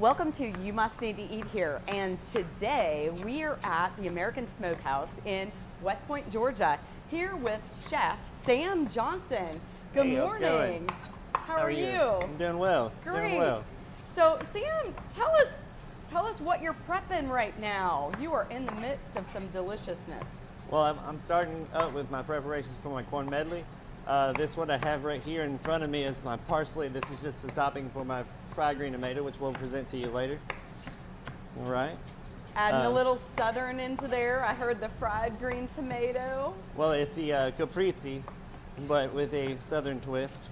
Welcome to You Must Need to Eat Here, and today we are at the American Smokehouse in West Point, Georgia, here with Chef Sam Johnson. Good Hey, morning. how's it going? How are you? I'm doing well. Great. Doing well. So Sam, tell us what you're prepping right now. You are in the midst of some deliciousness. Well, I'm starting up with my preparations for my corn medley. This one I have right here in front of me is my parsley. This is just the topping for my fried green tomato, which we'll present to you later. All right. Adding a little southern into there. I heard the fried green tomato. Well, it's the Caprese, but with a southern twist.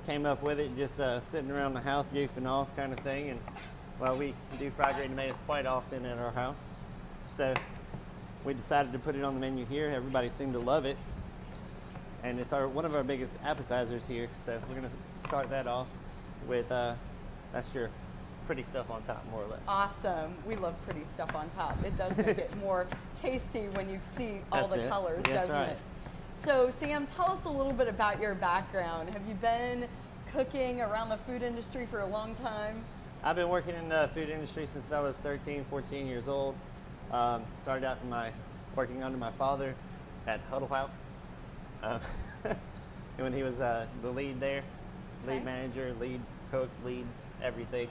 Came up with it just sitting around the house, goofing off kind of thing. And well, we do fried green tomatoes quite often at our house. So we decided to put it on the menu here. Everybody seemed to love it. And it's one of our biggest appetizers here. So we're going to start that off with, that's your pretty stuff on top, more or less. Awesome. We love pretty stuff on top. It does make it more tasty when you see all the colors, doesn't it? So Sam, tell us a little bit about your background. Have you been cooking around the food industry for a long time? I've been working in the food industry since I was 13, 14 years old. Started out working under my father at Huddle House. When he was the lead there, lead manager, lead cook, lead everything.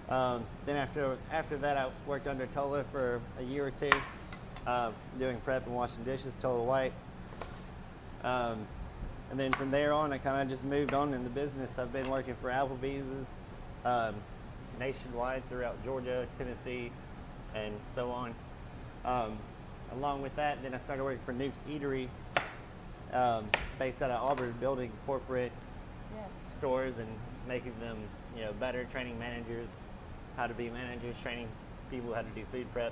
Then after that, I worked under Tola for a year or two, doing prep and washing dishes, Tola White. And then from there on, I kind of just moved on in the business. I've been working for Applebee's nationwide throughout Georgia, Tennessee, and so on. Along with that, then I started working for Nuke's Eatery, based out of Auburn, building corporate stores and making them, better, training managers how to be managers, training people how to do food prep.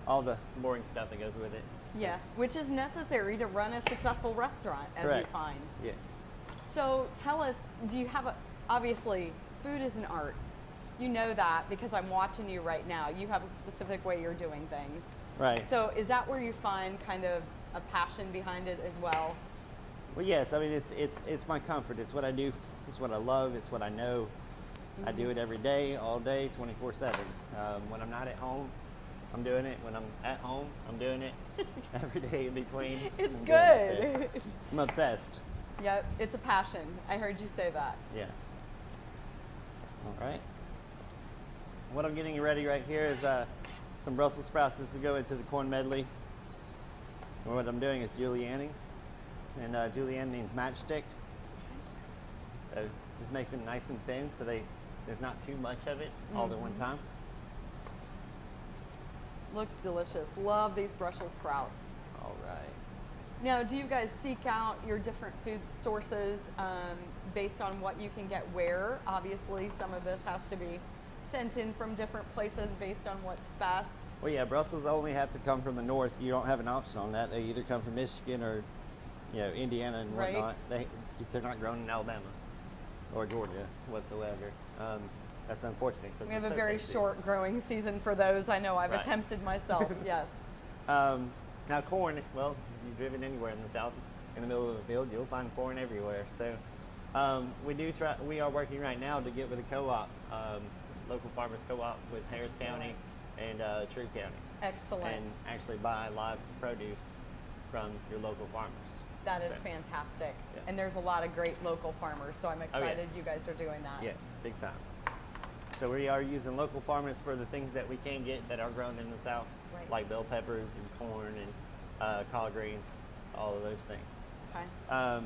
All the boring stuff that goes with it. So. Yeah, which is necessary to run a successful restaurant, as Correct. you find. Yes. So tell us, do you have obviously, food is an art. You know that because I'm watching you right now. You have a specific way you're doing things. Right. So is that where you find kind of a passion behind it as well? Well, yes. I mean, it's my comfort. It's what I do. It's what I love. It's what I know. Mm-hmm. I do it every day, all day, 24/7. When I'm not at home, I'm doing it. When I'm at home, I'm doing it. Every day in between. It's good. I'm obsessed. Yep, it's a passion. I heard you say that. Yeah. All right. What I'm getting ready right here is some Brussels sprouts to go into the corn medley. And what I'm doing is julienning. And julienne means matchstick. So just make them nice and thin so there's not too much of it all at one time. Looks delicious. Love these Brussels sprouts. All right. Now, do you guys seek out your different food sources based on what you can get where? Obviously, some of this has to be sent in from different places based on what's best. Well, yeah, Brussels only have to come from the north. You don't have an option on that. They either come from Michigan or, Indiana and whatnot. Right. They're not grown in Alabama or Georgia whatsoever. That's unfortunate. We have a very short growing season for those. I know I've attempted myself, yes. Now corn, well, you've driven anywhere in the South, in the middle of a field, you'll find corn everywhere. So we are working right now to get with a co-op, local farmers co-op with Harris County and True County. Excellent. And actually buy live produce from your local farmers. That is fantastic. Yeah. And there's a lot of great local farmers, so I'm excited you guys are doing that. Yes, big time. So we are using local farmers for the things that we can get that are grown in the South, like bell peppers and corn and collard greens, all of those things. Okay.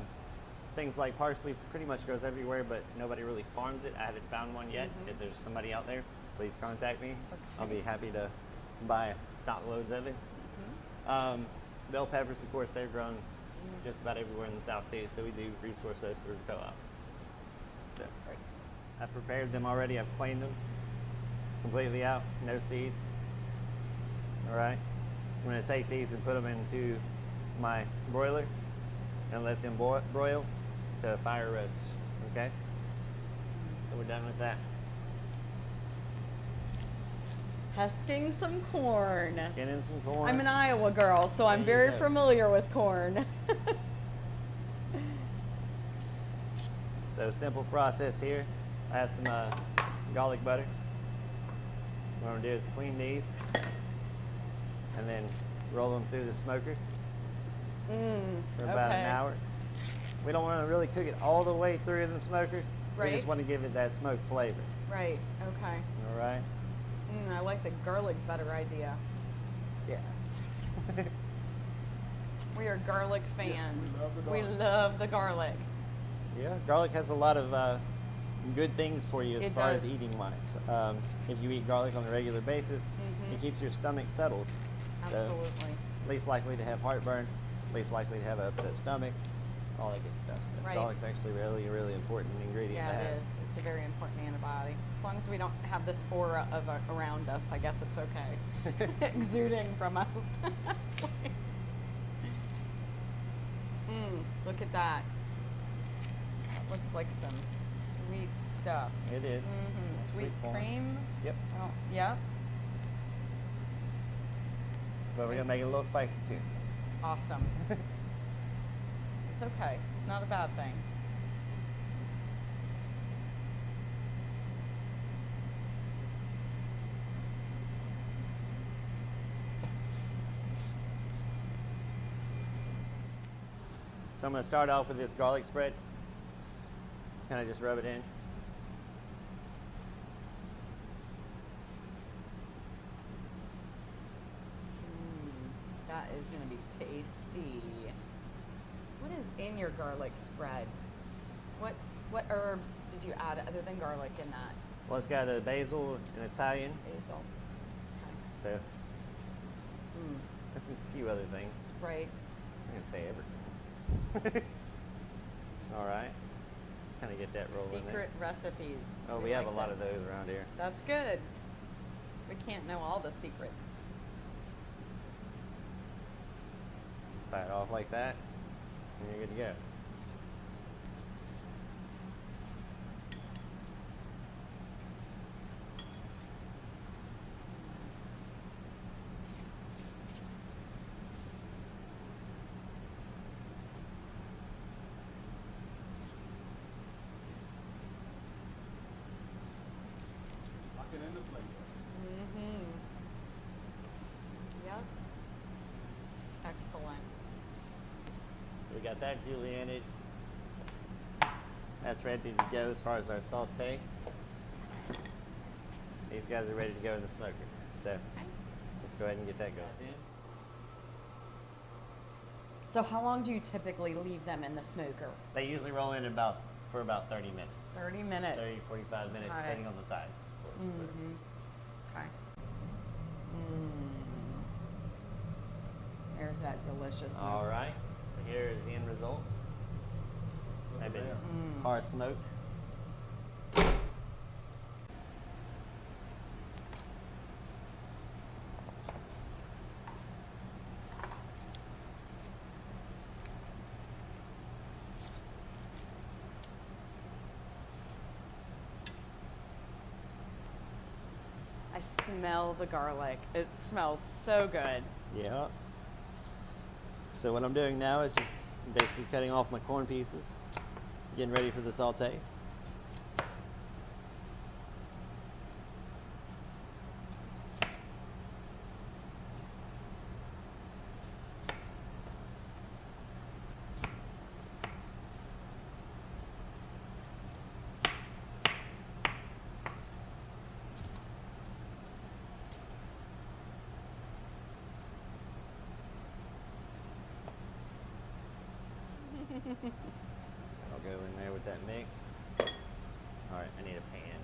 Things like parsley pretty much grows everywhere, but nobody really farms it. I haven't found one yet. If there's somebody out there, please contact me. Okay. I'll be happy to buy stock loads of it. Bell peppers, of course, they're grown just about everywhere in the South too, so we do resource those through the co-op. So I've prepared them already. I've cleaned them completely out, no seeds. All right. I'm going to take these and put them into my broiler and let them broil to a fire roast. Okay. So we're done with that. Husking some corn. Skinning some corn. I'm an Iowa girl, so I'm very familiar with corn. So simple process here. I have some garlic butter. What I'm gonna do is clean these and then roll them through the smoker for about an hour. We don't want to really cook it all the way through in the smoker. Right. We just want to give it that smoked flavor. Right, okay. All right. I like the garlic butter idea. Yeah. We are garlic fans. Yes, we love the garlic. Yeah, garlic has a lot of good things for you as far as eating wise. If you eat garlic on a regular basis, it keeps your stomach settled. Absolutely. So, least likely to have heartburn, least likely to have an upset stomach, all that good stuff. So Right. garlic's actually really important ingredient to Yeah, have. it is. It's a very important antibiotic. As long as we don't have this aura of around us, I guess it's okay. Exuding from us. Look at that. That looks like some sweet stuff. It is. Sweet corn. cream. Yep. Oh, yeah. But we're gonna make it a little spicy too. Awesome. It's okay. It's not a bad thing. So I'm gonna start off with this garlic spread. Kind of just rub it in. That is going to be tasty. What is in your garlic spread? What herbs did you add other than garlic in that? Well, it's got a basil and Italian, Basil. Okay. so that's a few other things. Right. I'm gonna say everything. All right. Kind of get that rolling there. Secret recipes. Oh, we have a like lot of this. those around here. That's good. We can't know all the secrets. Tie it off like that, and you're good to go. Locking in the flavor. Yep. Excellent. So we got that juliented. That's ready to go as far as our saute. These guys are ready to go in the smoker. So let's go ahead and get that going. So how long do you typically leave them in the smoker? They usually roll in for about 30 minutes. 30 minutes. 30, 45 minutes, Okay. depending on the size, of course. Okay. There's that deliciousness. All right. So here is the end result. They've been hard smoked. I smell the garlic. It smells so good. Yeah. So what I'm doing now is just basically cutting off my corn pieces, getting ready for the saute. I'll go in there with that mix. All right, I need a pan.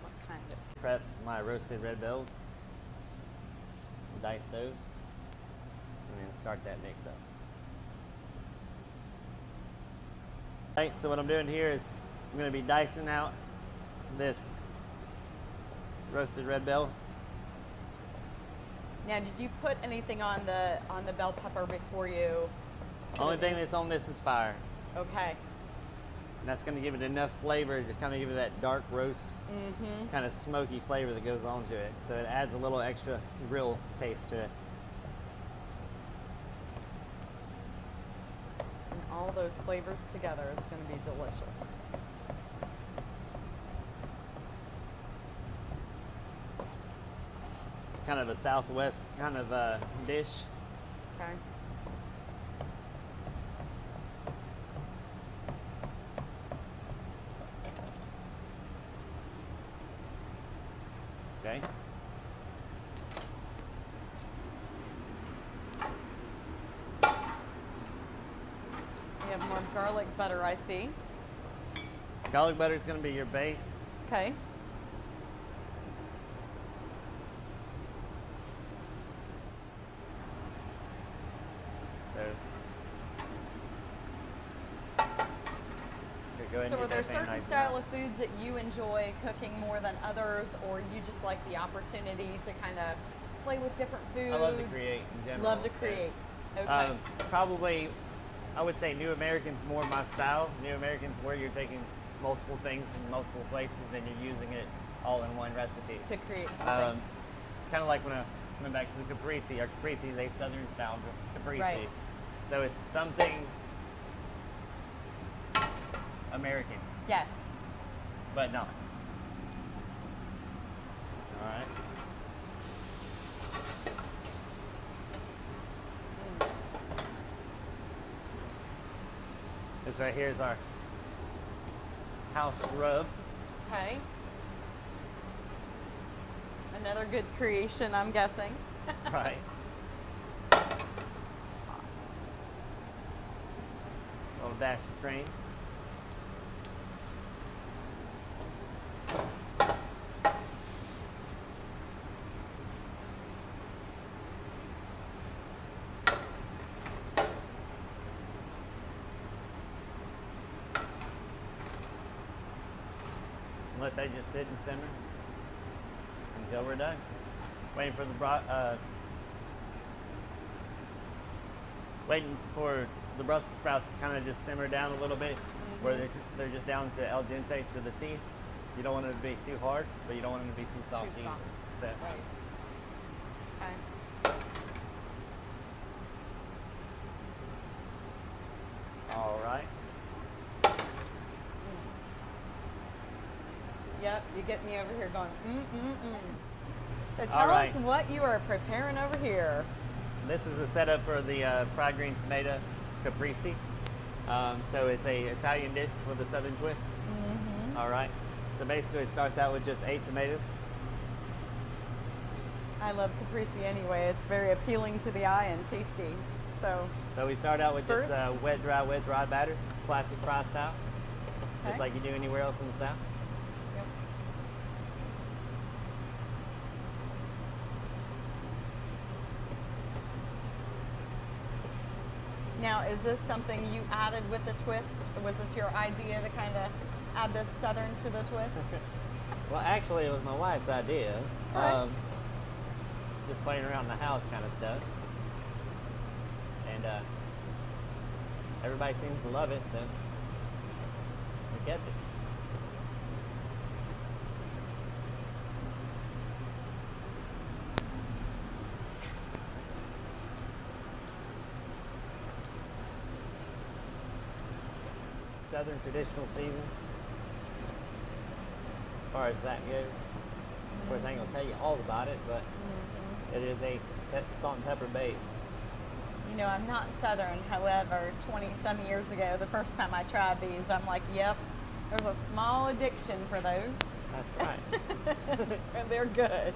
What kind of? Prep my roasted red bells, dice those, and then start that mix up. All right, so what I'm doing here is I'm going to be dicing out this roasted red bell. Now, did you put anything on the bell pepper before you? Only thing that's on this is fire. Okay. And that's going to give it enough flavor to kind of give it that dark roast, kind of smoky flavor that goes on to it. So it adds a little extra grill taste to it. those flavors together. It's going to be delicious. It's kind of a Southwest kind of dish. Okay. Okay. We have more garlic butter, I see. Garlic butter is going to be your base. Okay. So, go ahead and So get are there that thing certain nice style enough. of foods that you enjoy cooking more than others, or you just like the opportunity to kind of play with different foods? I love to create in general. Love to so, create. Okay. Probably, I would say New American's more my style. New American's where you're taking multiple things from multiple places and you're using it all in one recipe. To create something. Kind of like when I went back to the Caprese. Our Caprese is a southern style Caprese. Right. So it's something American, Yes. but not. All right. This right here is our house rub. Okay. Another good creation, I'm guessing. Right. Little dash of cream. Let that just sit and simmer until we're done. Waiting for the Brussels sprouts to kind of just simmer down a little bit, where they're just down to al dente to the teeth. You don't want it to be too hard, but you don't want it to be too soft either. So, Right. Okay. all right. Yep, you get me over here going, So All tell right. us what you are preparing over here. This is the setup for the fried green tomato caprese. So it's a Italian dish with a southern twist. All right. So basically, it starts out with just 8 tomatoes. I love caprese anyway. It's very appealing to the eye and tasty. So we start out with just First? a wet, dry batter, classic fry style, just Okay. like you do anywhere else in the South. Yep. Now, is this something you added with the twist? Was this your idea to kind of add this southern to the twist? Well, actually, it was my wife's idea. Okay. Just playing around the house kind of stuff. And everybody seems to love it, so we kept it. Southern traditional seasons, as far as that goes. Of course, I ain't gonna tell you all about it, but it is a salt and pepper base. You know, I'm not southern. However, 20-some years ago, the first time I tried these, I'm like, yep, there's a small addiction for those. That's right. And they're good.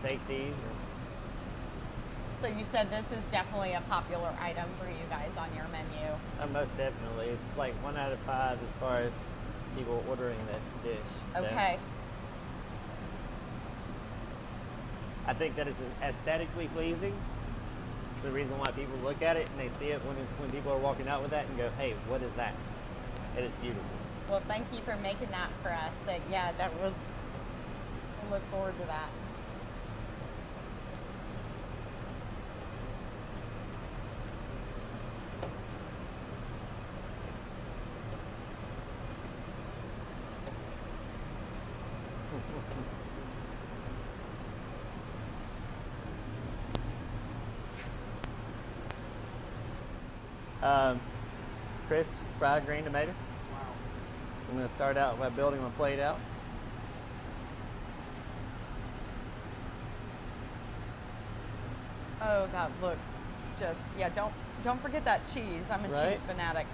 Take these. So you said this is definitely a popular item for you guys on your menu. Most definitely. It's like 1 out of 5 as far as people ordering this dish. So Okay. I think that it's aesthetically pleasing. It's the reason why people look at it and they see it when people are walking out with that and go, hey, what is that? It is beautiful. Well, thank you for making that for us. So, yeah, we'll look forward to that. Crisp fried green tomatoes. Wow. I'm going to start out by building my plate out. Oh, that looks just, yeah, don't forget that cheese. I'm a Right? cheese fanatic.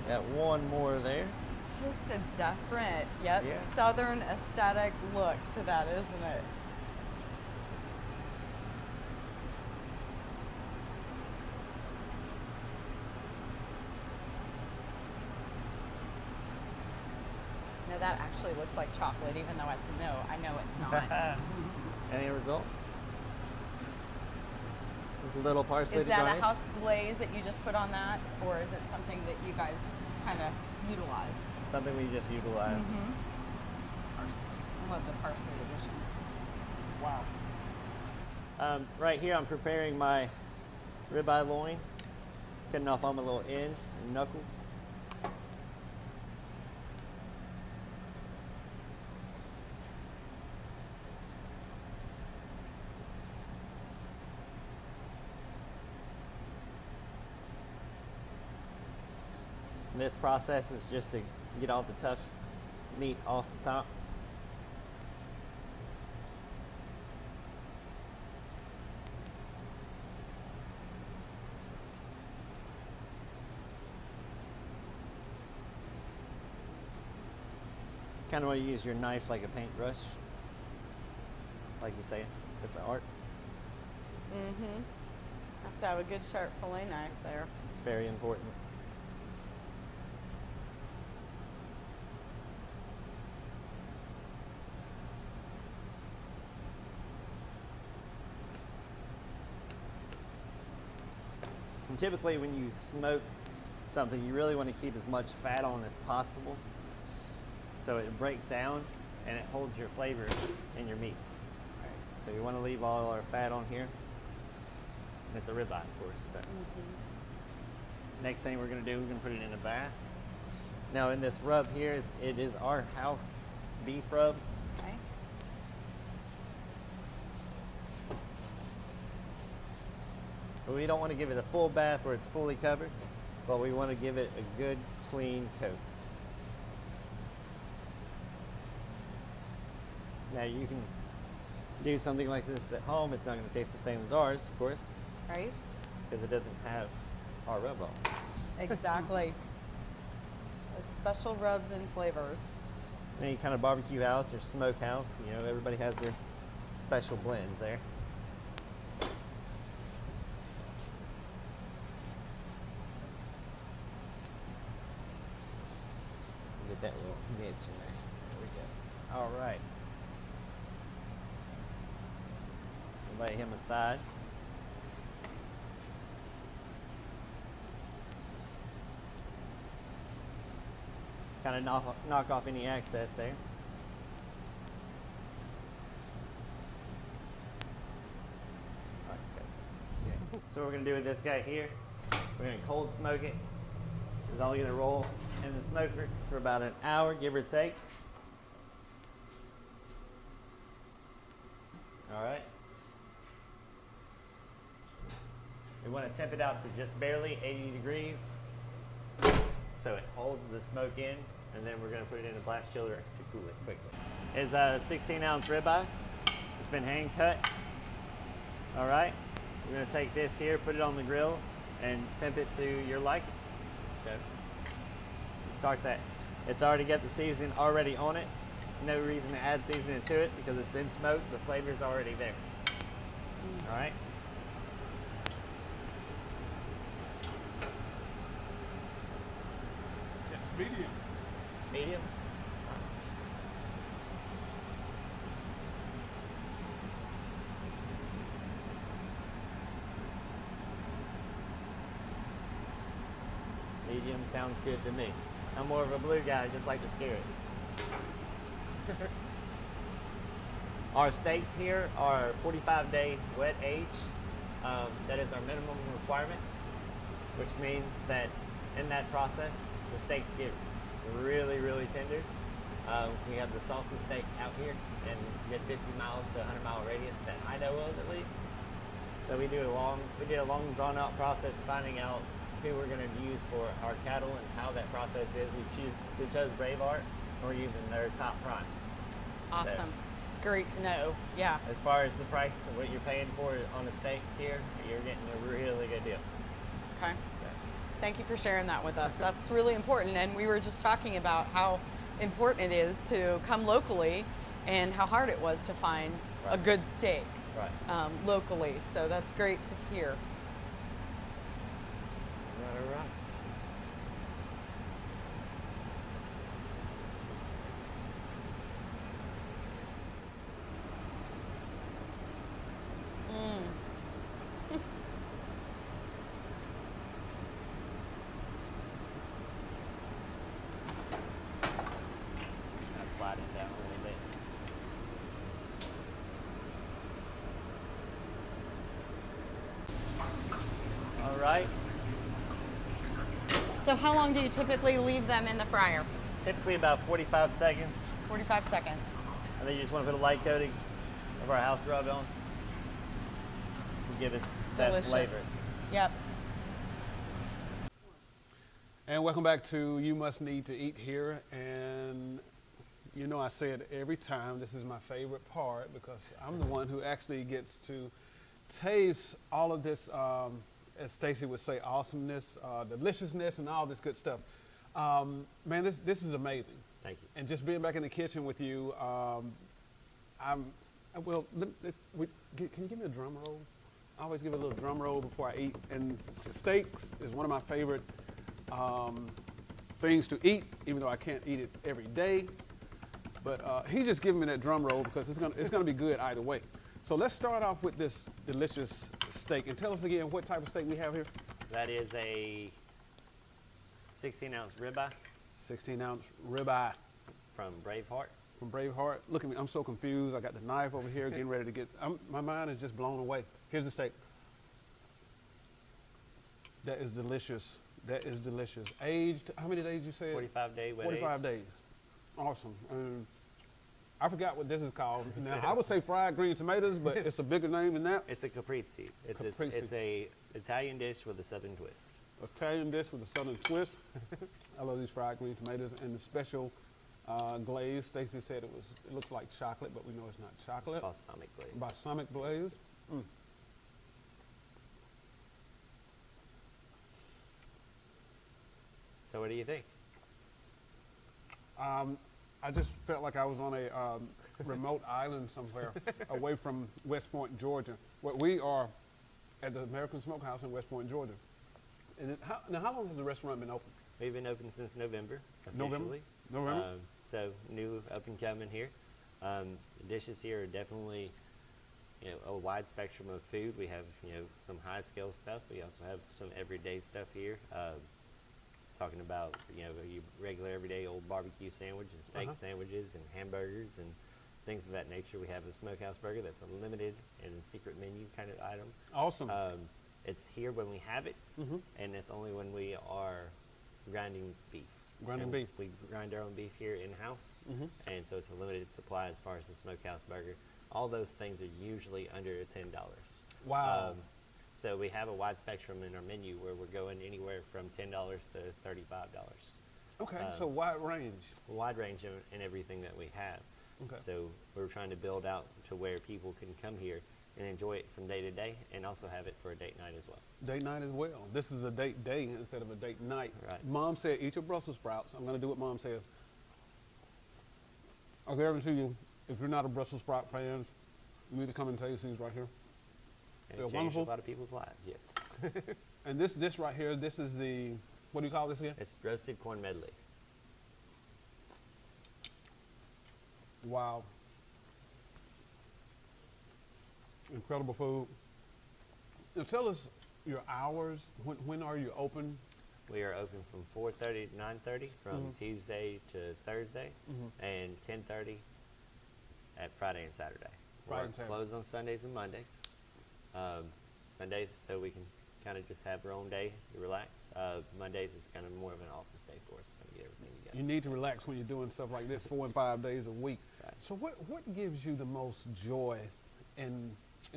Got one more there. It's just a different, yep, Yeah. southern aesthetic look to that, isn't it? No, that actually looks like chocolate, even though it's no, I know it's not. Any result? Just a little parsley Is to that garnish. a house glaze that you just put on that, or is it something that you guys kind of utilize? Something we just utilize. Parsley. I love the parsley addition. Wow. Right here, I'm preparing my ribeye loin, cutting off all my little ends and knuckles. And this process is just to get all the tough meat off the top. Kind of want to use your knife like a paintbrush, like you say. It's an art. Have to have a good sharp fillet knife there. It's very important. And typically when you smoke something, you really want to keep as much fat on as possible so it breaks down and it holds your flavor in your meats. So you want to leave all our fat on here. And it's a ribeye, of course. So. Next thing we're going to do, we're going to put it in a bath. Now in this rub here, it is our house beef rub. Okay. But we don't want to give it a full bath where it's fully covered, but we want to give it a good clean coat. Now you can do something like this at home. It's not going to taste the same as ours, of course, Right? because it doesn't have our rub on. Exactly. Those special rubs and flavors. Any kind of barbecue house or smokehouse, you know, everybody has their special blends there. Get that little niche in there. There we go. All right. Lay him aside. Kind of knock off any excess there. Okay. So what we're gonna do with this guy here, we're gonna cold smoke it. It's all gonna roll in the smoker for about an hour, give or take. All right. We want to temp it out to just barely 80 degrees so it holds the smoke in, and then we're going to put it in a blast chiller to cool it quickly. It's a 16-ounce ribeye. It's been hand cut. All right. We're going to take this here, put it on the grill, and temp it to your liking. So start that. It's already got the seasoning already on it. No reason to add seasoning to it because it's been smoked. The flavor's already there. All right. It's medium. Medium. Medium sounds good to me. I'm more of a blue guy, just like to scare it. Our steaks here are 45-day wet age. That is our minimum requirement. which means that in that process, the steaks get really, really tender. We have the salty steak out here, and get 50-mile to 100-mile radius that I know of at least. So we did a long, drawn-out process finding out who we're going to use for our cattle and how that process is. We chose Braveheart, and we're using their top prime. Awesome. So, it's great to know. Yeah. as far as the price of what you're paying for on a steak here, you're getting a really good deal. Okay. So. Thank you for sharing that with us. That's really important. And we were just talking about how important it is to come locally and how hard it was to find a good steak locally. So that's great to hear. All right. Slide it down a little bit. All right. So how long do you typically leave them in the fryer? Typically about 45 seconds. 45 seconds. And then you just want to put a light coating of our house rub on. To give us that flavor. Yep. And welcome back to You Must Need to Eat here. And you know I say it every time, this is my favorite part because I'm the one who actually gets to taste all of this, as Stacy would say, awesomeness, deliciousness, and all this good stuff. Man, this is amazing. Thank you. And just being back in the kitchen with you, can you give me a drum roll? I always give a little drum roll before I eat. And steaks is one of my favorite things to eat, even though I can't eat it every day. But he just giving me that drum roll because it's gonna be good either way. So let's start off with this delicious steak. And tell us again what type of steak we have here. That is a 16-ounce ribeye. 16-ounce ribeye. From Braveheart. From Braveheart. Look at me, I'm so confused. I got the knife over here getting ready to get, my mind is just blown away. Here's the steak. That is delicious. That is delicious. Aged, how many days you said? 45 days. 45 days. Awesome. I forgot what this is called. Now, I would say fried green tomatoes, but it's a bigger name than that. It's a Caprese. It's a Italian dish with a southern twist. Italian dish with a southern twist. I love these fried green tomatoes and the special glaze. Stacy said it looks like chocolate, but we know it's not chocolate. It's balsamic glaze. Balsamic glaze. Mm. So what do you think? I just felt like I was on a remote island somewhere away from West Point, Georgia. Where we are at the American Smokehouse in West Point, Georgia. And how long has the restaurant been open? We've been open since November, officially. November? So new up and coming here. The dishes here are definitely, a wide spectrum of food. We have, some high scale stuff. We also have some everyday stuff here. Talking about, your regular everyday old barbecue sandwich and steak sandwiches and hamburgers and things of that nature. We have a Smokehouse burger that's a limited and a secret menu kind of item. Awesome. It's here when we have it, and it's only when we are grinding beef. Beef. We grind our own beef here in-house, and so it's a limited supply as far as the Smokehouse burger. All those things are usually under $10. Wow. So we have a wide spectrum in our menu where we're going anywhere from $10 to $35. Okay, so wide range. Wide range in everything that we have. Okay. So we're trying to build out to where people can come here and enjoy it from day to day and also have it for a date night as well. Date night as well. This is a date day instead of a date night. Right. Mom said eat your Brussels sprouts. I'm going to do what Mom says. I'll guarantee you, if you're not a Brussels sprout fan, you need to come and taste these right here. And They're it changed wonderful. a lot of people's lives, yes. And this dish right here, this is the, what do you call this again? It's roasted corn medley. Wow. Incredible food. Now tell us your hours. When are you open? We are open from 4:30 to 9:30 from Tuesday to Thursday, and 10:30 at Friday and Saturday. Friday We're and Saturday. closed on Sundays and Mondays. Sundays so we can kind of just have our own day to relax. Mondays is kind of more of an office day for us, kind of get everything together. You need to relax when you're doing stuff like this 4 and 5 days a week. Right. So what gives you the most joy in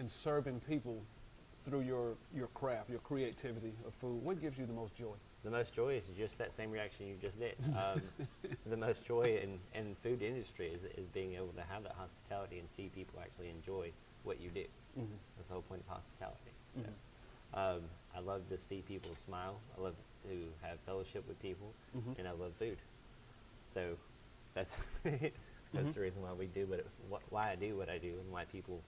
serving people through your craft, your creativity of food? What gives you the most joy? The most joy is just that same reaction you just did. The most joy in food industry is being able to have that hospitality and see people actually enjoy what you do. Mm-hmm. That's the whole point of hospitality. So, I love to see people smile. I love to have fellowship with people, and I love food. So that's that's the reason why we do why I do what I do, and why people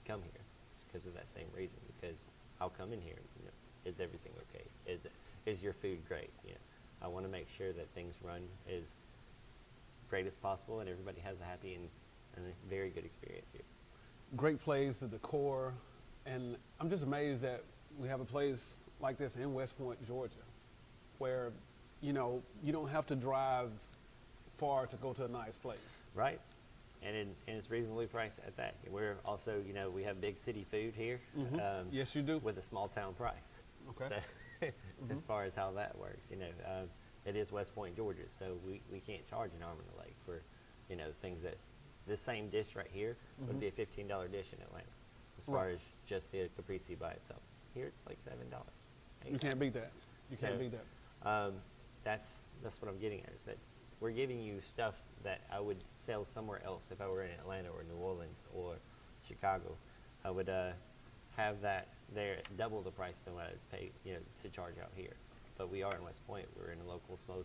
come here. It's because of that same reason. Because I'll come in here. You know, is everything okay? Is your food great? You know, I want to make sure that things run as great as possible, and everybody has a happy and a very good experience here. Great place, the decor, and I'm just amazed that we have a place like this in West Point, Georgia, where, you know, you don't have to drive far to go to a nice place. Right. And it's reasonably priced at that. We're also, you know, we have big city food here. Yes, you do. With a small town price. Okay. So as far as how that works, you know, it is West Point, Georgia, so we can't charge an arm and a leg for, you know, things that this same dish right here would be a $15 dish in Atlanta, as far as just the Caprese by itself. Here it's like $7. You can't beat that. You can't beat that. That's what I'm getting at, is that we're giving you stuff that I would sell somewhere else. If I were in Atlanta or New Orleans or Chicago, I would have that there at double the price than what I'd pay, you know, to charge out here. But we are in West Point. We're in a local small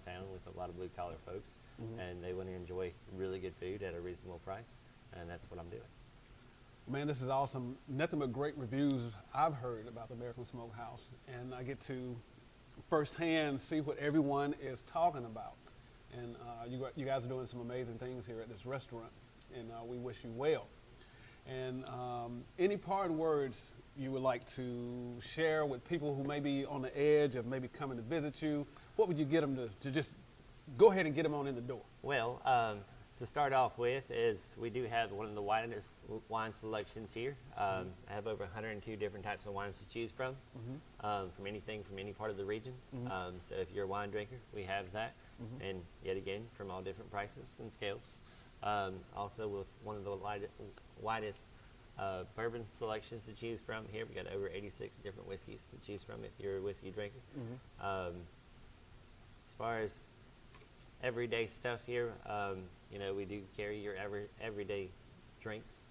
town with a lot of blue collar folks, and they want to enjoy really good food at a reasonable price, and that's what I'm doing. Man, this is awesome. Nothing but great reviews I've heard about the American Smokehouse, and I get to firsthand see what everyone is talking about. And you guys are doing some amazing things here at this restaurant, and we wish you well. And any parting words you would like to share with people who may be on the edge of maybe coming to visit you? What would you get them to just go ahead and get them on in the door? Well, to start off with is we do have one of the widest wine selections here. I have over 102 different types of wines to choose from anything from any part of the region. So if you're a wine drinker, we have that. And yet again, from all different prices and scales. Also with one of the widest bourbon selections to choose from here. We got over 86 different whiskeys to choose from if you're a whiskey drinker. As far as everyday stuff here, you know, we do carry your everyday drinks,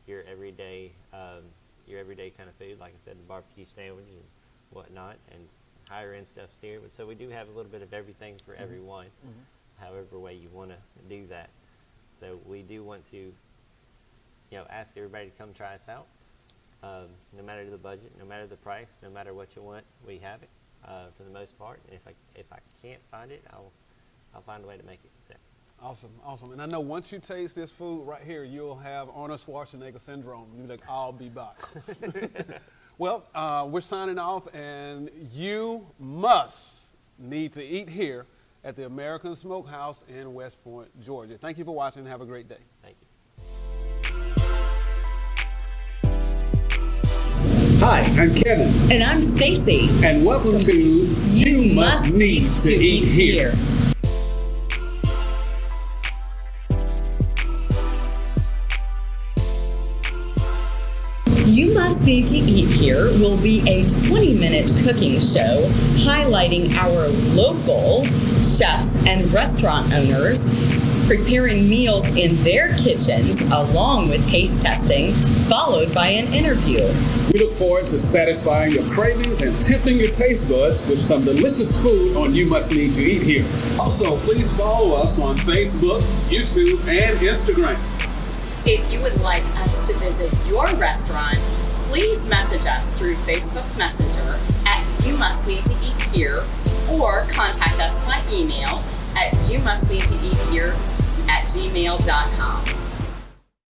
your everyday kind of food. Like I said, the barbecue sandwich and whatnot, and higher end stuff's here. So we do have a little bit of everything for everyone, however way you want to do that. So we do want to, you know, ask everybody to come try us out. No matter the budget, no matter the price, no matter what you want, we have it for the most part. And if I can't find it, I'll find a way to make it. So. Awesome, awesome. And I know once you taste this food right here, you'll have Arnold Schwarzenegger syndrome. You'll be like, I'll be back. Well, we're signing off, and you must need to eat here at the American Smokehouse in West Point, Georgia. Thank you for watching. Have a great day. Thank you. Hi, I'm Kevin. And I'm Stacy. And welcome to You Must Need to Eat Here. You Must Need to Eat Here will be a 20-minute cooking show highlighting our local chefs and restaurant owners preparing meals in their kitchens along with taste testing, followed by an interview. We look forward to satisfying your cravings and tempting your taste buds with some delicious food on You Must Need to Eat Here. Also, please follow us on Facebook, YouTube, and Instagram. If you would like us to visit your restaurant, please message us through Facebook Messenger at You Must Need to Eat Here, or contact us by email at youmustneedtoeathere@gmail.com.